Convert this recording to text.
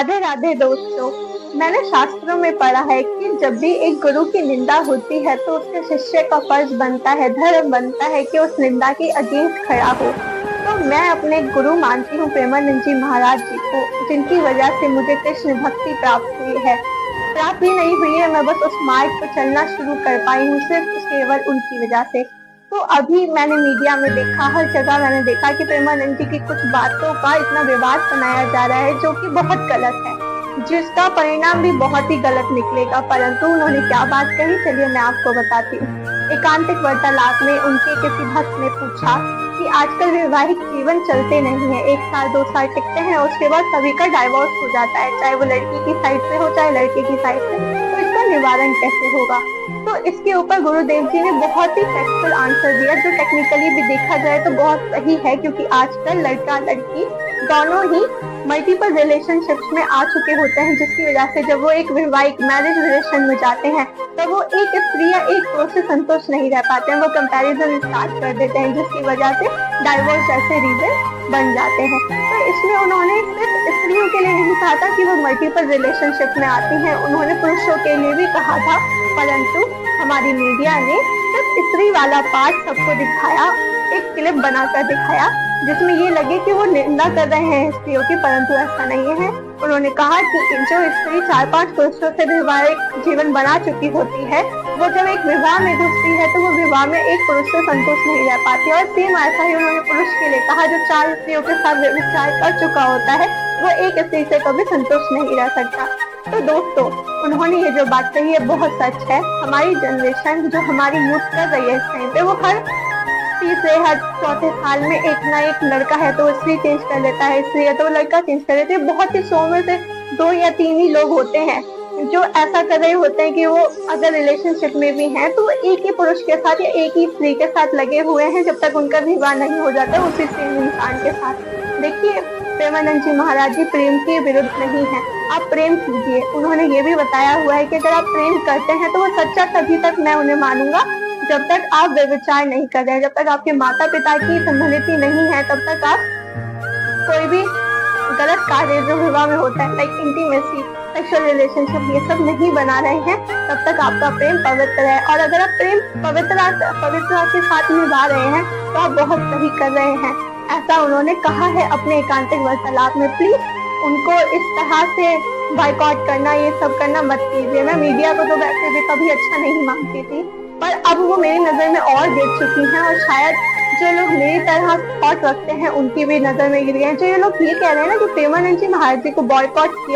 राधे राधे दोस्तों। मैंने शास्त्रों में पढ़ा है कि जब भी एक गुरु की निंदा होती है तो उसके शिष्य का फर्ज बनता है, धर्म बनता है कि उस निंदा के अगेंस्ट खड़ा हो। तो मैं अपने गुरु मानती हूँ प्रेमानंद जी महाराज जी को, जिनकी वजह से मुझे कृष्ण भक्ति प्राप्त हुई है। प्राप्त भी नहीं हुई है, मैं बस उस मार्ग पर चलना शुरू कर पाई हूँ सिर्फ केवल उनकी वजह से। तो अभी मैंने मीडिया में देखा, हर जगह मैंने देखा कि प्रेमानंद जी की कुछ बातों का इतना विवाद बनाया जा रहा है जो कि बहुत गलत है, जिसका परिणाम भी बहुत ही गलत निकलेगा। परंतु उन्होंने क्या बात कही, चलिए मैं आपको बताती हूँ। एकांतिक वार्तालाप में उनके किसी भक्त ने पूछा कि आजकल वैवाहिक जीवन चलते नहीं है, 1 साल 2 साल टिकते हैं, उसके बाद सभी का डाइवोर्स हो जाता है, चाहे वो लड़की की साइड से हो चाहे लड़के की साइड से। तो इसका निवारण कैसे होगा? तो इसके ऊपर गुरुदेव जी ने बहुत ही फैक्चुअल आंसर दिया, जो टेक्निकली भी देखा जाए तो बहुत सही है, क्योंकि आजकल लड़का लड़की दोनों ही मल्टीपल रिलेशनशिप्स में आ चुके होते हैं, जिसकी वजह से जब वो एक वैवाहिक मैरिज रिलेशन में जाते हैं तब वो एक स्त्री या एक पुरुष से संतुष्ट नहीं रह पाते हैं, वो कंपैरिजन स्टार्ट कर देते हैं, जिसकी वजह से डाइवोर्स जैसे रीजन बन जाते हैं। तो इसमें उन्होंने सिर्फ स्त्रियों के लिए नहीं कहा था कि वो मल्टीपल रिलेशनशिप में आती हैं, उन्होंने पुरुषों के लिए भी कहा था। परंतु हमारी मीडिया ने सिर्फ स्त्री वाला पार्ट सबको दिखाया, एक क्लिप बनाकर दिखाया जिसमें ये लगे कि वो निंदा कर रहे हैं स्त्रियों की, परंतु ऐसा नहीं है। उन्होंने कहा कि जो स्त्री 4-5 पुरुषों से वैवाहिक जीवन बना चुकी होती है, वो जब एक विवाह में घुसती है तो वो विवाह में एक पुरुष से संतुष्ट नहीं रह पाती। और सेम ऐसा ही उन्होंने पुरुष के लिए कहा, जो 4 स्त्रियों के साथ व्यभिचार कर चुका होता है वो एक स्त्री से कभी संतुष्ट नहीं रह सकता। तो दोस्तों, उन्होंने ये जो बात कही है बहुत सच है। हमारी जनरेशन, जो हमारी यूथ कर रही है इस टाइम पे, वो हर तीसरे हर चौथे साल में एक ना एक लड़का है तो स्त्री चेंज कर लेता है, स्त्री है तो लड़का चेंज कर लेते हैं। बहुत ही 100 में से 2 या 3 ही लोग होते हैं जो ऐसा कर रहे होते हैं कि वो अगर रिलेशनशिप में भी हैं तो एक ही पुरुष के साथ या एक ही स्त्री के साथ लगे हुए हैं जब तक उनका विवाह नहीं हो जाता उसी सेम इंसान के साथ। देखिए, प्रेमानंद जी महाराज जी प्रेम के विरुद्ध नहीं है, आप प्रेम कीजिए। उन्होंने ये भी बताया हुआ है कि अगर आप प्रेम करते हैं तो वो सच्चा तभी तक मैं उन्हें मानूंगा जब तक आप व्यभिचार नहीं कर रहे हैं, जब तक आपके माता पिता की सम्मिलित नहीं है, तब तक आप कोई भी गलत कार्य जो विवाह में होता है, लाइक इंटीमेसी, सेक्सुअल रिलेशनशिप, ये सब नहीं बना रहे हैं, तब तक आपका प्रेम पवित्र है। और अगर आप प्रेम पवित्रता के साथ निभा रहे हैं तो आप बहुत सही कर रहे हैं, ऐसा उन्होंने कहा है अपने एकांतिक वार्तालाप में। प्लीज उनको इस तरह से बाइकआउट करना, ये सब करना मत कीजिए। मैं मीडिया को तो वैसे भी कभी अच्छा नहीं मानती थी, पर अब वो मेरी नजर में और गिर चुकी हैं, और शायद जो लोग मेरी तरह थॉट रखते हैं उनकी भी नजर में गिर गए हैं। जो ये लोग ये कह रहे हैं ना कि प्रेमानंद जी महाराज जी को बॉयकॉट किया